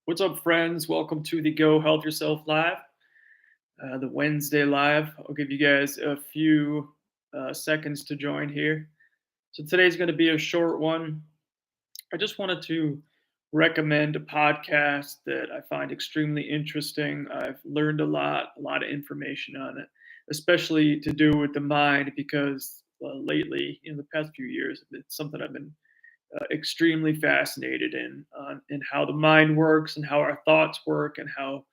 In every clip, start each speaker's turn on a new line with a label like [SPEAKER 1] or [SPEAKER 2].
[SPEAKER 1] What's up, friends? Welcome to the Go Health Yourself Live, the Wednesday Live. I'll give you guys a few seconds to join here. So today's going to be a short one. I just wanted to recommend a podcast that I find extremely interesting. I've learned a lot of information on it, especially to do with the mind, because lately, in the past few years, it's something I've been extremely fascinated in how the mind works and how our thoughts work and how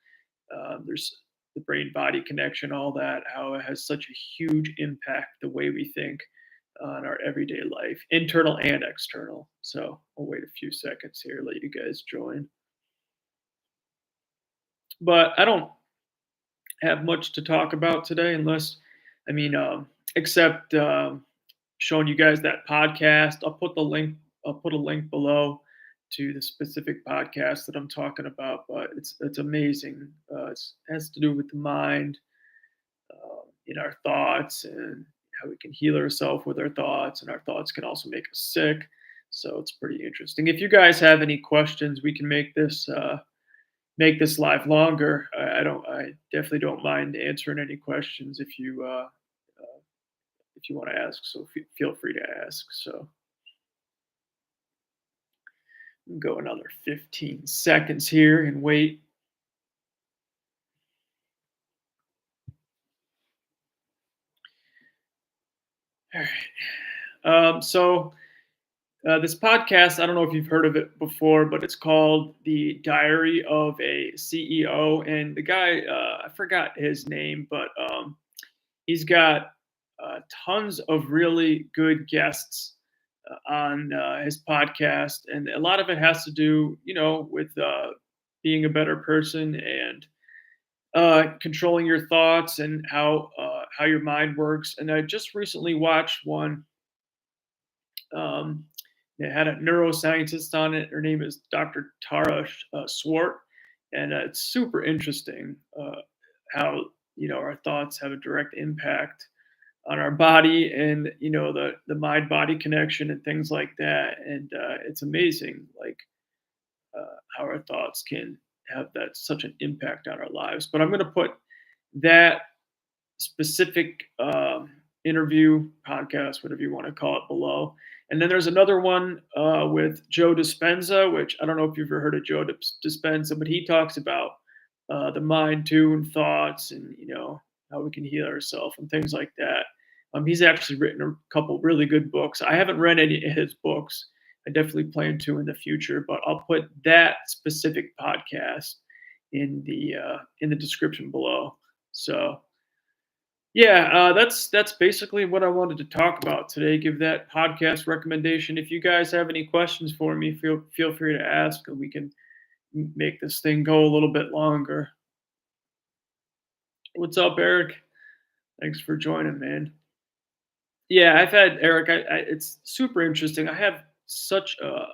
[SPEAKER 1] there's the brain body connection, all that, how it has such a huge impact the way we think on our everyday life, internal and external. So I'll wait a few seconds here, let you guys join. But I don't have much to talk about today, unless, I mean, except showing you guys that podcast. I'll put the link. I'll put a link below to the specific podcast that I'm talking about. But it's amazing. It has to do with the mind, in our thoughts, and how we can heal ourselves with our thoughts, and our thoughts can also make us sick. So it's pretty interesting. If you guys have any questions, we can make this live longer. I don't. I definitely don't mind answering any questions if you want to ask. So feel free to ask. So go another 15 seconds here and wait. All right. This podcast, I don't know if you've heard of it before, but it's called The Diary of a CEO. And the guy, I forgot his name, but he's got tons of really good guests on his podcast. And a lot of it has to do, with being a better person and controlling your thoughts and how your mind works. And I just recently watched one. It had a neuroscientist on it. Her name is Dr. Tara Swart, and it's super interesting how our thoughts have a direct impact on our body, and the mind body connection and things like that. And it's amazing, like how our thoughts can have that such an impact on our lives. But I'm going to put that specific interview, podcast, whatever you want to call it, below. And then there's another one with Joe Dispenza, which I don't know if you've ever heard of Joe Dispenza, but he talks about the mind too, and thoughts, and how we can heal ourselves and things like that. He's actually written a couple really good books. I haven't read any of his books. I definitely plan to in the future, but I'll put that specific podcast in the description below. So yeah, that's basically what I wanted to talk about today. Give that podcast recommendation. If you guys have any questions for me, feel free to ask, and we can make this thing go a little bit longer. What's up, Eric? Thanks for joining, man. Yeah, I've had Eric. It's super interesting. I have such a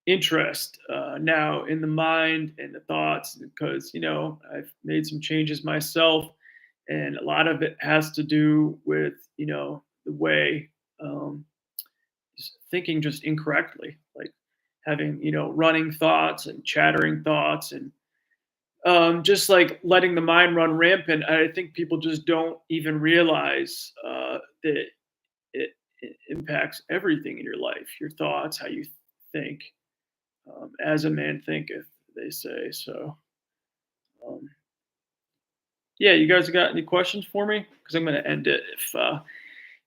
[SPEAKER 1] interest now in the mind and the thoughts, because I've made some changes myself, and a lot of it has to do with the way just thinking just incorrectly, like having running thoughts and chattering thoughts, and just like letting the mind run rampant. I think people just don't even realize that it impacts everything in your life, your thoughts, how you think. As a man thinketh, they say. So um, yeah, you guys got any questions for me? Because I'm going to end it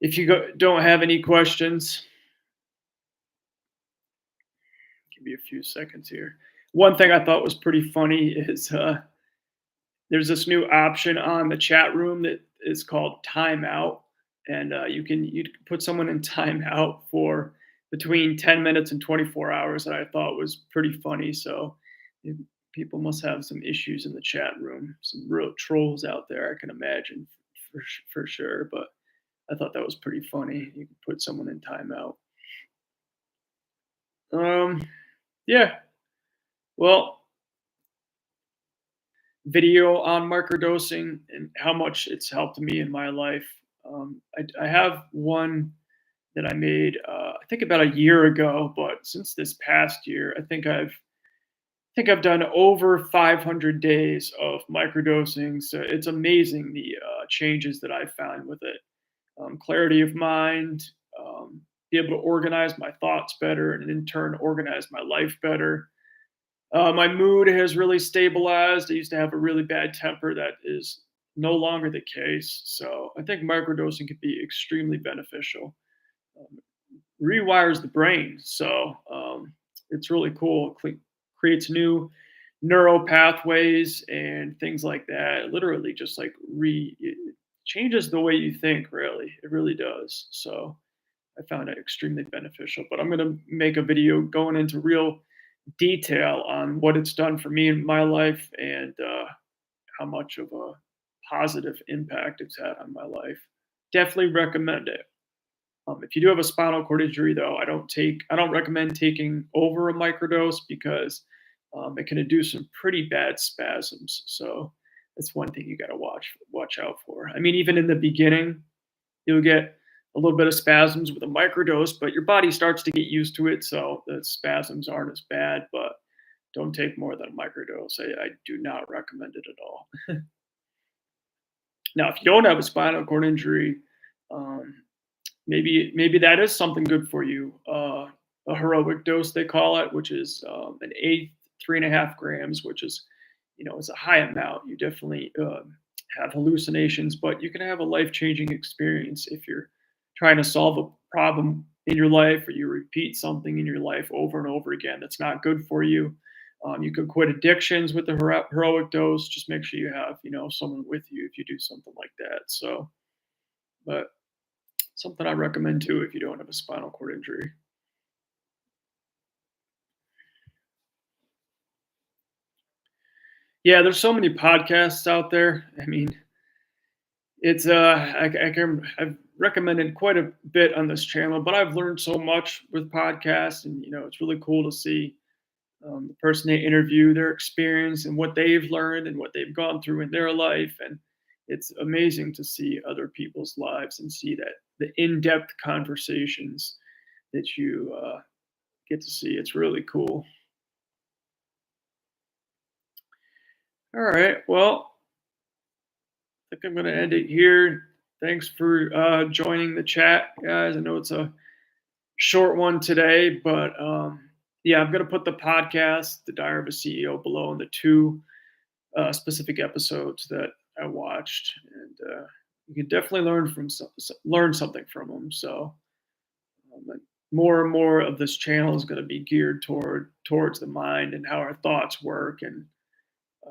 [SPEAKER 1] if you don't have any questions. Give me a few seconds here. One thing I thought was pretty funny is there's this new option on the chat room that is called timeout, and you can put someone in timeout for between 10 minutes and 24 hours. That I thought was pretty funny. So it- people must have some issues in the chat room, some real trolls out there, I can imagine, for sure. But I thought that was pretty funny. You can put someone in timeout. Um, yeah. Well, video on microdosing and how much it's helped me in my life. I have one that I made, I think about a year ago, but since this past year, I think I've think I've done over 500 days of microdosing. So it's amazing the changes that I found with it. Clarity of mind, be able to organize my thoughts better, and in turn, organize my life better. My mood has really stabilized. I used to have a really bad temper that is no longer the case. So I think microdosing could be extremely beneficial. Um, Rewires the brain. So it's really cool. Creates new neural pathways and things like that. Literally, just like it changes the way you think. Really, it really does. So I found it extremely beneficial. But I'm going to make a video going into real detail on what it's done for me in my life and how much of a positive impact it's had on my life. Definitely recommend it. If you do have a spinal cord injury, though, I don't recommend taking over a microdose because it can induce some pretty bad spasms. So that's one thing you got to watch out for. I mean, even in the beginning, you'll get a little bit of spasms with a microdose, but your body starts to get used to it, so the spasms aren't as bad. But don't take more than a microdose. I do not recommend it at all. Now, if you don't have a spinal cord injury, um, maybe that is something good for you. A heroic dose they call it, which is an eighth, 3.5 grams, which is it's a high amount. You definitely have hallucinations, but you can have a life changing experience if you're trying to solve a problem in your life or you repeat something in your life over and over again that's not good for you. You can quit addictions with the heroic dose. Just make sure you have someone with you if you do something like that. So, but something I recommend too if you don't have a spinal cord injury. Yeah, there's so many podcasts out there. I mean, it's I've recommended quite a bit on this channel, but I've learned so much with podcasts, and it's really cool to see the person they interview, their experience, and what they've learned and what they've gone through in their life, and it's amazing to see other people's lives and see that the in-depth conversations that you get to see. It's really cool. All right, well, I think I'm going to end it here. Thanks for joining the chat, guys. I know it's a short one today, but yeah, I'm going to put the podcast, The Diary of a CEO, below in the two specific episodes that I watched, and you can definitely learn something from them. So like, more and more of this channel is going to be geared towards the mind and how our thoughts work and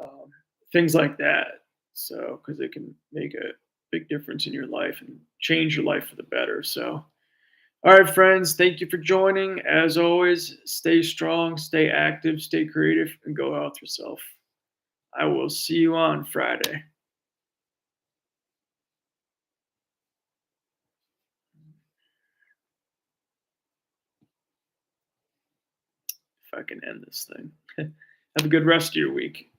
[SPEAKER 1] um, things like that. So, because it can make a big difference in your life and change your life for the better. So, all right, friends, thank you for joining. As always, stay strong, stay active, stay creative, and go out yourself. I will see you on Friday. If I can end this thing. Have a good rest of your week.